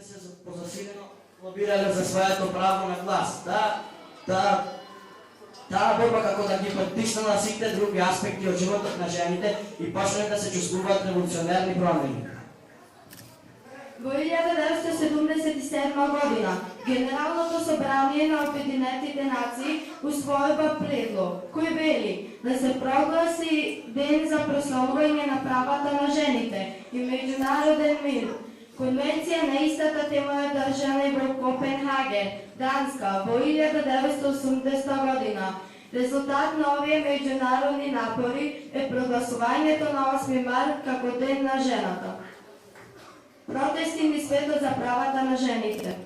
се позасилено лобирале за своето право на глас. Таа борба како да ги потисна на сите други аспекти од животот на жените и почне да се чувствуваат револуционерни промени. Во 1977 година Генералното собрание на Обединетите нации усвоива предлог кој вели да се прогласи ден за прославување на правата на жените и меѓународен мир. Конвенција на истата тема е држана и во Копенхаген, Данска, во 1980 година. Резултат на овие меѓународни напори е прогласувањето на 8 март како Ден на жената. Протести низ светот за правата на жените.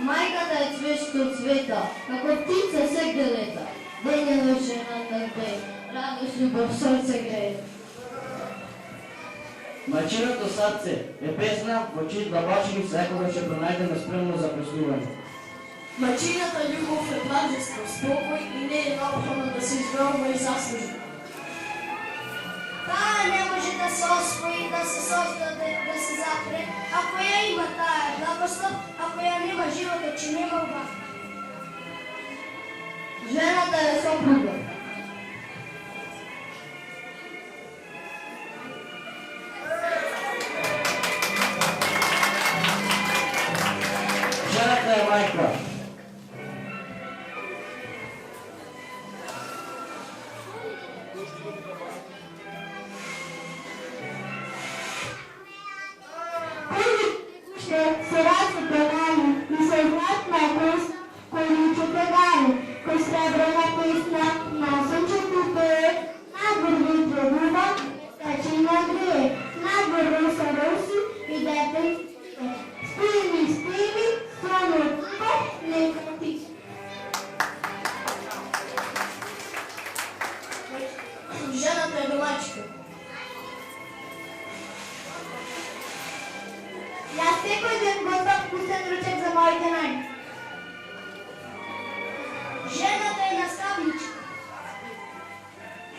Мајката е цвешто од света, како птица сегде лета. Денјено е жената ден, радост, љубов, срце грее. Мајчиното срце е песна во чиј длабочини секогаш ќе пронајдеме спремно за преслување. Мајчината љубов е блажество, спокој и не е необходно да се извојува и заслужи. Таа не може да се освои, да се создаде, да се запре. Ако ја има, таа е благослов, ако ја нема, животот ќе нема убав. Жената е сопруга. Жената е мајка. Se razzi penali i se znatna kost koju će predali, ko srebrna pesna na sunčetu peje, nadvor vitro duva, staći na greje, nadvor rosa rosi i dete spimi, strano tuba, neka ti. Жената е домачка. Јас секој ден готвам вкусен ручек за моите најди. Жената е наставничка.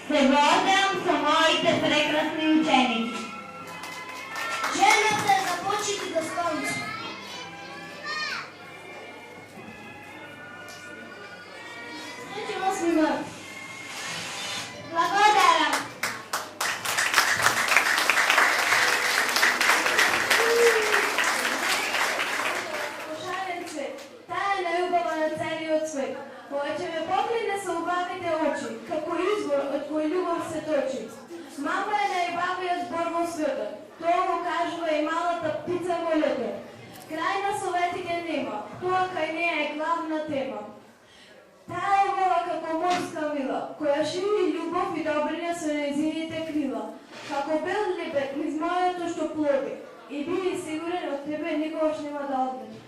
Се водам со моите прекрасни ученици. Жената е за почит и достоинство. Среќен 8 март. Благодарам. Пошарен цвет, таа е најубава на целиот свет. Кога ќе ме погледне со убавите очи, како извор од кој љубов се точи. Мама е најбавиот збор во светот, тоа го кажува и малата птица во летот. Крај на советите нема, тоа кај неа е главна тема. Таа е вола како морска мила, која шири љубов и добрина со нејзините крила. Како бел лебед низ морето што плови, и биди сигурен од тебе никогаш нема да одбеди.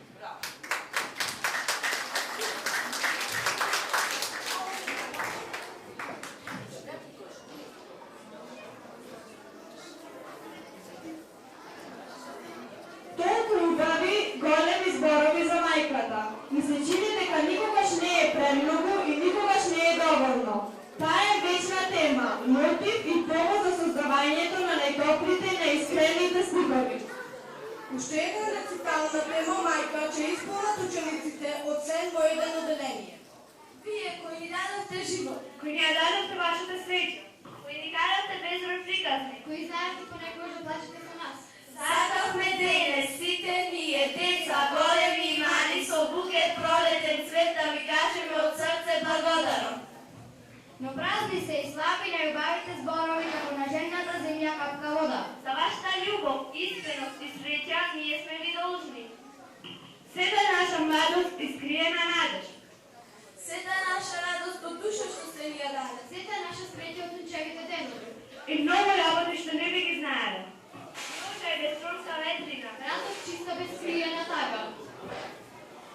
Толку убави, големи зборови за мајката. Ми се чини дека никогаш не е премногу и никогаш не е доволно. Таа е вечна тема, мотив и повод за создавањето на најтоплите и најискрените стихови. Уште една рецитална тема мајка ќе исполнат учениците од 7 во 1 оделение. Вие кои ни дадовте живот, кои ни ја дадовте вашата среќа, кои ни каравте безброј приказни, Кои знаете понекогаш да плачете за нас. сакавме денес сите ние, деца, големи и мали, со букет пролетен цвет да ви кажеме од срце благодарам. Но празни се и слаби најубавите зборови како на жената земја капка вода. За вашата љубов, искреност и среќа ние сме ви должни. Сета наша младост искриена надеж. Сета наша радост од душа што се ни ја даде. Сета наша среќа од сончевите денови. И многу работи што не би ги знаеле. Слушај, безтрунска ветрина. Радост чиста без криена тага.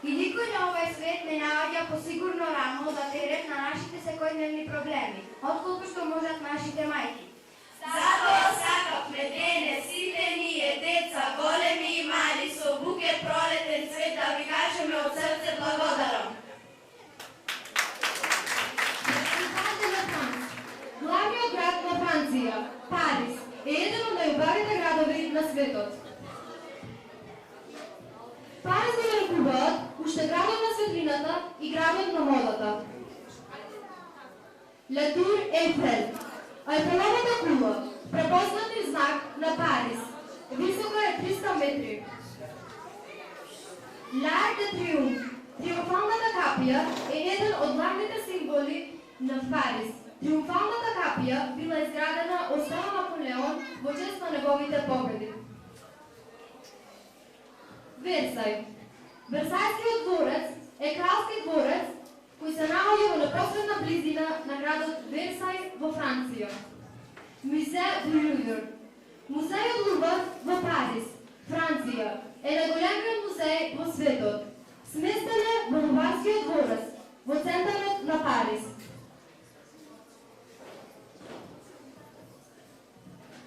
И никој Никој на овој свет не наоѓа посигурно рамо да терет на нашите секојдневни проблеми, отколку што можат нашите мајки. Затоа сакавме денес сите ние, деца, големи и мали, со букет пролетен цвет да ви кажеме од срце благодарам. Главниот град на Франција, Париз, е еден од најубавите градови на светот. Париз го нарекуваат уште градот на светлината и градот на модата. La Tour Eiffel, Айфеловата кула, препознатив знак на Париз, висока е 300 метри. L'Arc de Triomphe, Триумфалната капија е еден од главните символи на Париз. Триумфалната капија била изградена од страна Наполеон во чест на неговите победи. Версај. Версајскиот дворец е кралски дворец кој се наоѓа во непосредна близина на градот Версај во Франција. Музеј du Louvre. Музејот Лувр во Париз, Франција, е најголемиот музеј во светот. Сместен е во Луварскиот дворец, во центарот на Париз.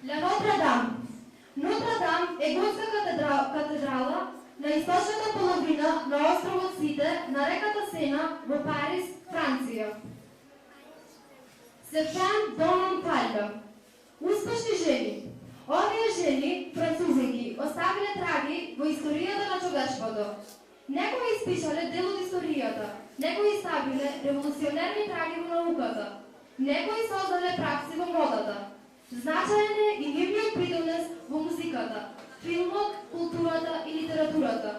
La Notre Dame. Notre Dame е горска катедрала на источната половина на островот Сите на реката Сена во Париз, Франција. Сефен Дононталја. Успешни жени. Овие жени, французинки, оставиле траги во историјата на човештвото. Некои испишале дел од историјата, некои ставиле револуционерни траги во науката, некои создале пракси во модата. Значаен е и нивниот придонес во музиката, филмот, културата и литературата.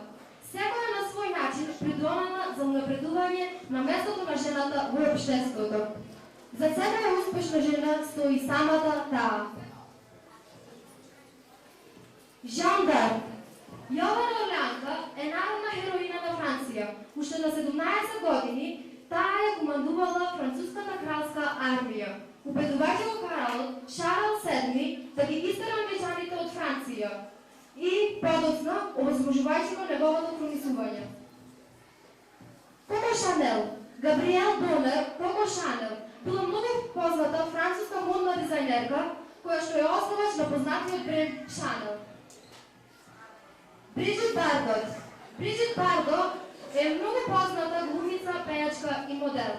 Секоја на свој начин придонела за унапредување на местото на жената во општеството. За секоја успешна жена стои самата таа. Жан d'Арк. Јована Орлеанка е народна хероина на Франција. Уште на 17 години таа ја командувала француската кралска армија. Убедувајќи го кралот Шарл VII да ги истера англичаните од Франција и подоцна овозможувајќи го неговото кронисување. Коко Шанел. Габриел Донер Коко Шанел била многу позната француска модна дизајнерка која што е основач на познатиот бренд Шанел. Бриджит Бардот. Бриджит Бардот е многу позната глумица, пејачка и модел.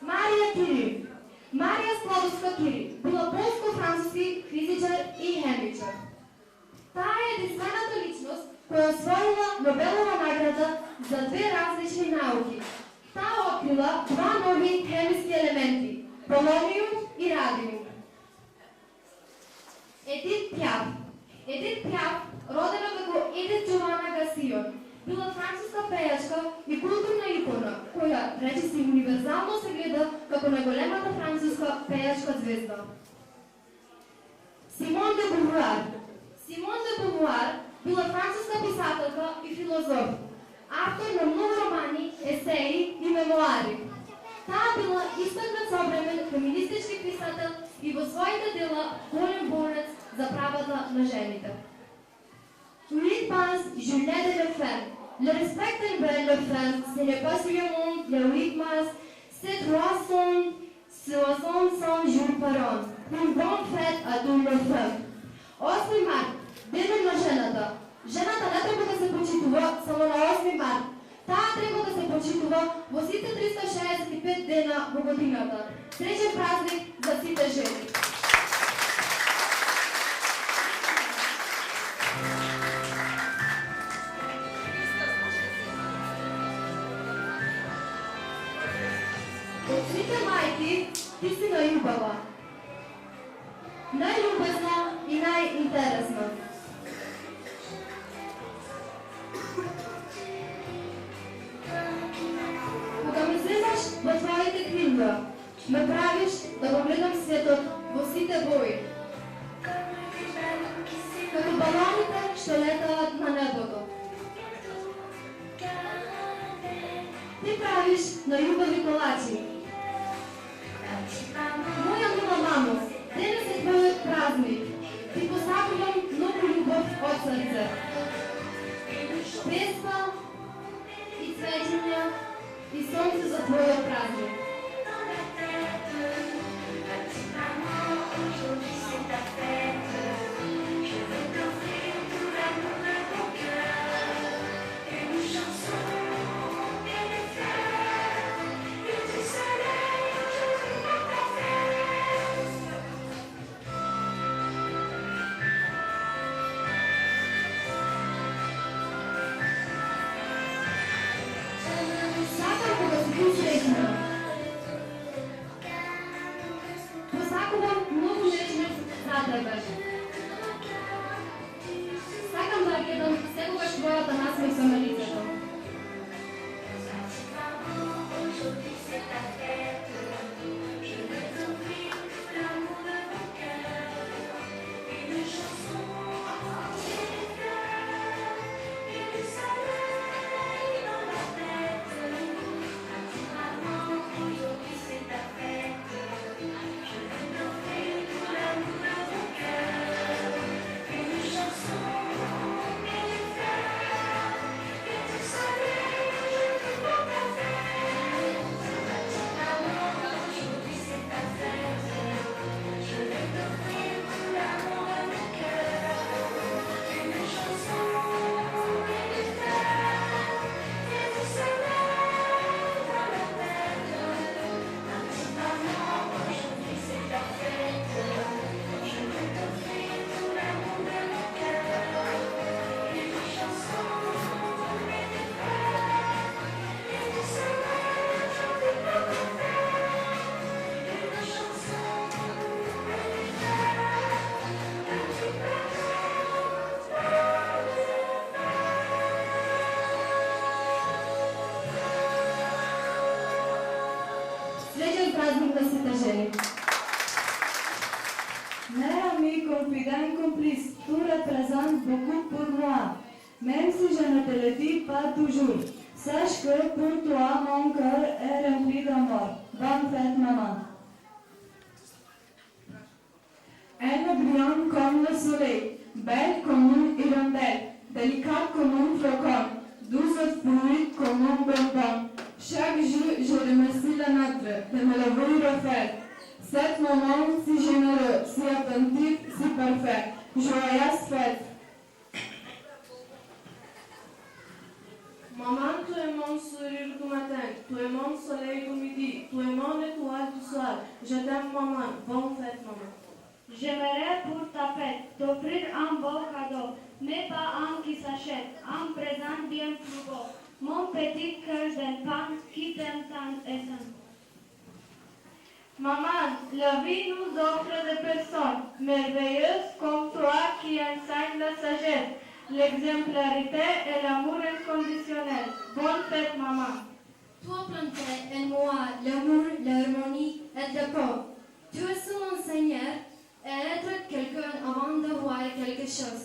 Марија Кюри. Марија Складовска Кюри била полско-француски физичар и хемичар. Таа е единствената личност која освоила Нобелова награда за 2 различни науки. Таа открила 2 нови хемиски елементи – полониум и радиум. Едит Пиаф. Едит Пиаф, родена како Едит Джована Гасион, била француска пејачка и културна икона, која речиси универзално се гледа како најголемата француска пејачка звезда. Симон де Бувуар. Симон де Бувуар била француска писателка и филозоф, автор на многу романи, есеи и мемуари. Таа била истакнат современ феминистички писател и во своите дела голем борец за правата на жените. Louis pense, je l'ai de le faire. Le respect d'une belle femme, ce n'est pas sur le monde, le 8 mars, c'est 365 jours par an. Une bonne fête à toutes les femmes. 8 март, денот на жената. Жената не треба да се почитува само на 8 март. Таа треба да се почитува во сите 365 дена во годината. Среќен празник за сите жени. Од сите мајки, ти си најубава. Најлюбезна и најинтересна. Кога ми слезаш во твоите крилја, ме правиш да го гледам светот во сите бои. Како балоните што летаат на небото. Ти правиш најубави колачи. Моја мила мамо, денес е твојот празник. Ти посакувам многу љубов од срце. Песна Армагедон, секогаш твојата насмеха на лицето. Srećan praznik na site ženi. Mes amis confidents complices, tout représente beaucoup pour moi. Même si je ne te le dis pas toujours, sache que pour toi, mon cœur est rempli d'amour. Bonne fête, maman. Elle est brillante comme le soleil, belle comme une hirondelle, délicate comme un flocon, douce et fluide comme un bonbon. Chaque jour, je remercie la nature de me l'avoir offert. Cet moment si généreux, si attentif, si parfait. Joyeuse fête. Maman, tu es mon sourire du matin, tu es mon soleil du midi, tu es mon étoile du soir. Je t'aime, maman. Bonne fête, maman. J'aimerais pour ta fête t'offrir un beau cadeau, mais pas un qui s'achète, un présent bien plus beau. Mon petit cœur d'enfant qui t'aime tant et tant. Maman, la vie nous offre des personnes merveilleuses comme toi qui enseignent la sagesse, l'exemplarité et l'amour inconditionnel. Bonne fête, maman. Toi plantais en moi l'amour, l'harmonie et le paix. Tu es mon Seigneur et être quelqu'un avant d'avoir quelque chose.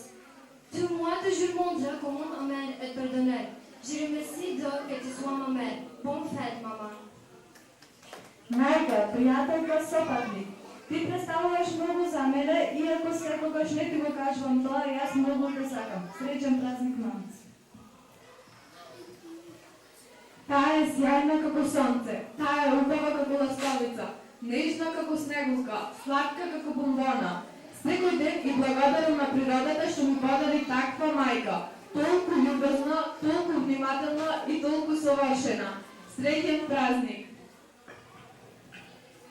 Tu m'as toujours montré comment aimer et pardonner. Je remercie Dieu que tu sois ma mère. Bonne fête, maman. Майка, приятелка, сопатник, ти представуваш много за мене и ако секогаш не ти го кажувам тоа, јас многу те сакам. Среќен празник, мамица. Таа е сјајна како сонце, таа е убава како ласкавица, нежна како снегулка, сладка како бомбона. Секој ден и благодарам на природата што ми подари таква мајка, толку љубезна, толку внимателна и толку совршена. Среќен празник.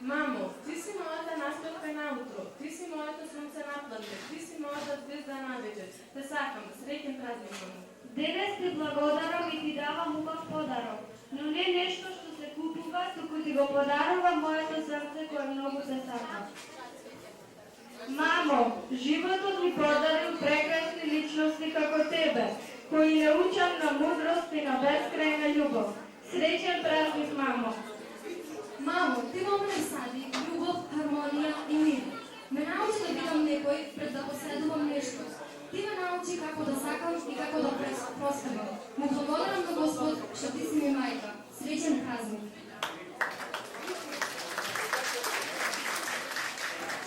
Мамо, ти си моята наспевка на утро, ти си моето слънце на плътне, ти си моята звезда на вечер. Те сакам, среќен празник, мамо. Денес ти благодарам и ти давам убав подарок, но не нещо што се купува, туку ти го подарува моето срце кое многу те сака. Мамо, животот ми подарил прекрасни личности како тебе, кои не учат на мудрост и на безкрајна љубов. Среќен празник, мамо. Мамо, ти во мене сади љубов, хармонија и мир. Ме научи да бидам некој пред да последувам нешто. Ти ме научи како да сакам и како да проставам. Му благодарам на Господ што ти си ми мајка. Среќен празник.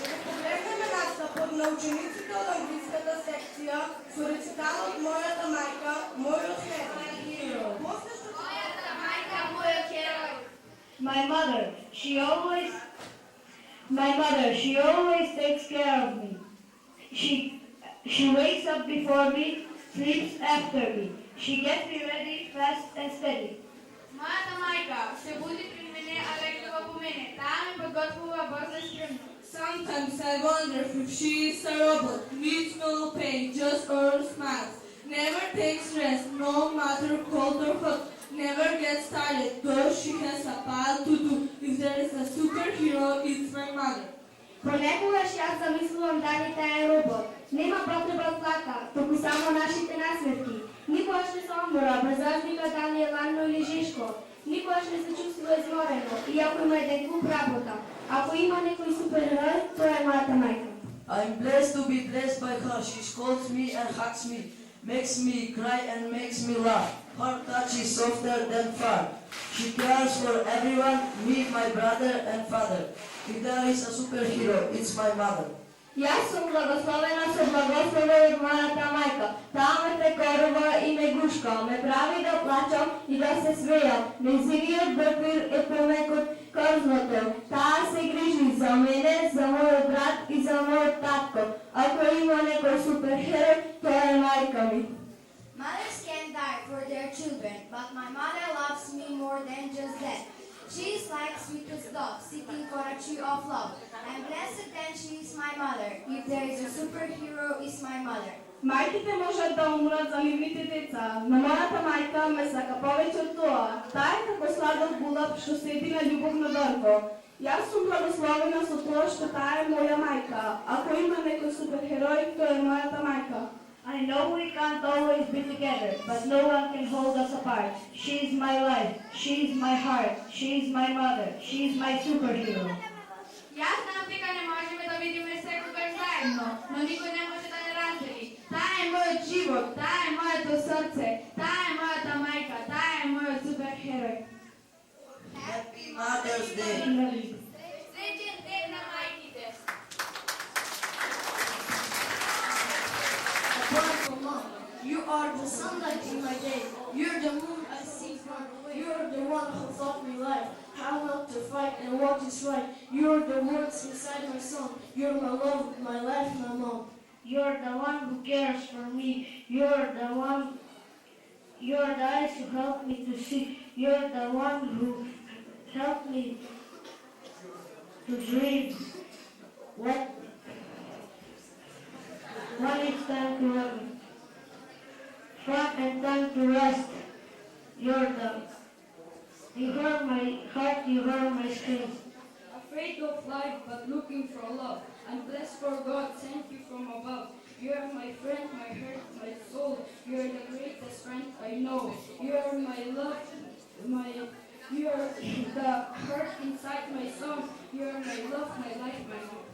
Да погледнеме настапот на учениците од англиската секција со рецитал од мојата мајка, мојот херој. После што Мојата мајка, мојот херој. My mother, she always takes care of me. She wakes up before me, sleeps after me. She gets me ready fast and steady. Мојата мајка се буди при мене, а легува по мене. Таа ме подготвува бързо и спремно. Sometimes I wonder if she is a robot, needs no pain, just her smiles. Never takes rest, no matter cold or hot. Never gets tired, though she has a pile to do. If there is a superhero, it's my mother. Понекогаш јас замислувам дали таа е робот. Нема потреба од плака, туку само нашите нас и ако има един клуб работа. Ако има някой супергерой, той е моята майка. I'm blessed to be blessed by her. She scolds me and hugs me, makes me cry and makes me laugh. Her touch is softer than fur. She cares for everyone, me, my brother and father. If there is a superhero, it's my mother. И аз съм благословена со благослови од мојата мајка. Таа ме прекорува и ме гушка, ме прави да плачам и да се смејам. Незиниот бепир е помек од корзното. Таа се грижи за мене, за мојот брат и за мојот татко. Ако има некој суперхерој, тоа е мајка ми. Mothers can die for their children, but my mother loves me more than just that. She is like sweetest dove, sitting on a tree of love. I'm blessed that she is my mother. If there is a superhero, it's my mother. Мајките можат да умрат за нивните деца, но мојата мајка ме сака повеќе од тоа. Таа е како сладок булав што седи на љубовно дрво. Јас сум благословена со тоа што таа е моја мајка. Ако има некој суперхерој, тоа е мојата мајка. I know we can't always be together, but no one can hold us apart. She is my life, she is my heart, she is my mother, she is my superhero. Јас знам дека не можеме да видиме секогаш заедно, но никој не може да не раздели. Таа е мојот живот, таа е моето срце, таа е мојата мајка, таа е мојот суперхерој. Happy Mother's Day. Среќен ден на мајките. Wonderful mom, you are the sunlight in my day. You're the moon I see from. You're the one who taught me life, how not to fight and what is right. You're the words inside my song. You're my love, my life, my mom. You're the one who cares for me. You're the eyes who help me to see. You're the one who helped me to dream. When it's time to have fun and time to rest, you heard my heart, you heard my screams. Afraid of life, but looking for love. I'm blessed for God, sent you from above. You are my friend, my heart, my soul. You are the greatest friend I know. You are my love, you are the heart inside my song. You are my love, my life, my home.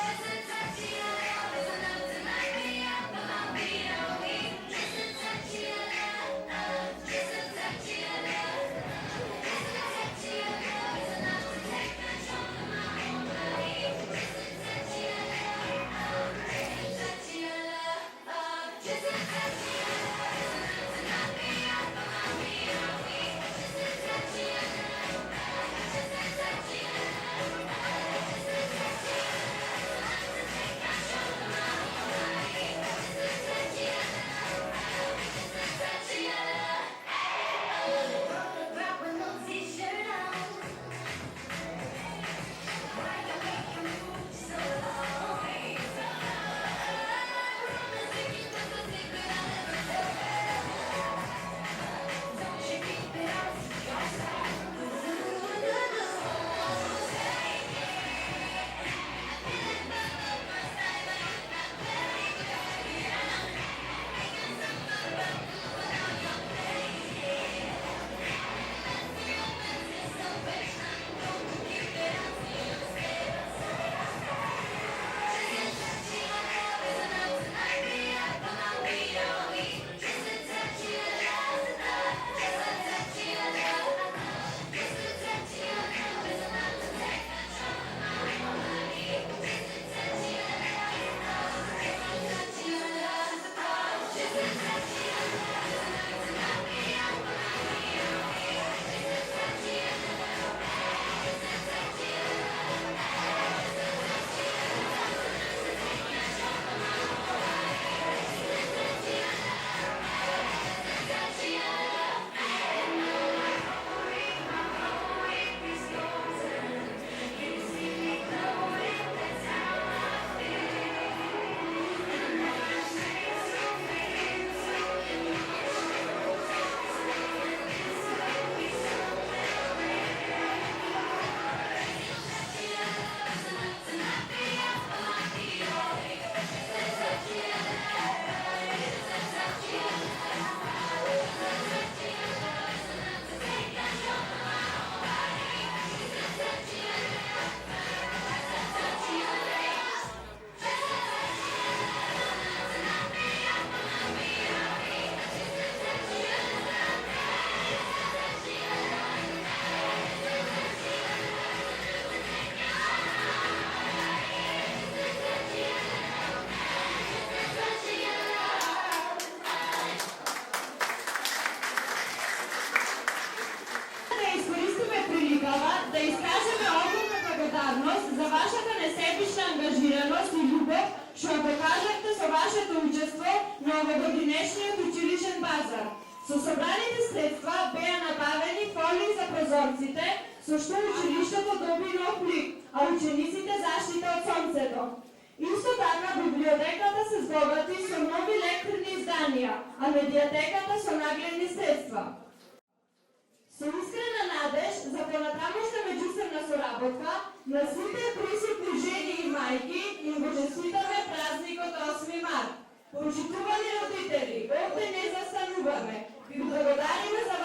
This новогодинешниот училишен базар. Со собраните средства беа набавени фолии за прозорците, со што училиштето доби нов лик, а учениците заштита од сонцето. Исто така, библиотеката се збогати со нови лекторни изданија, а медиатеката со нагледни средства. Со искрена надеж за понатамошна меѓусебна соработка, на сите присутни жени и мајки им го честитаме празникот 8 март. Почитувани родители, овде не застануваме. Ви благодариме за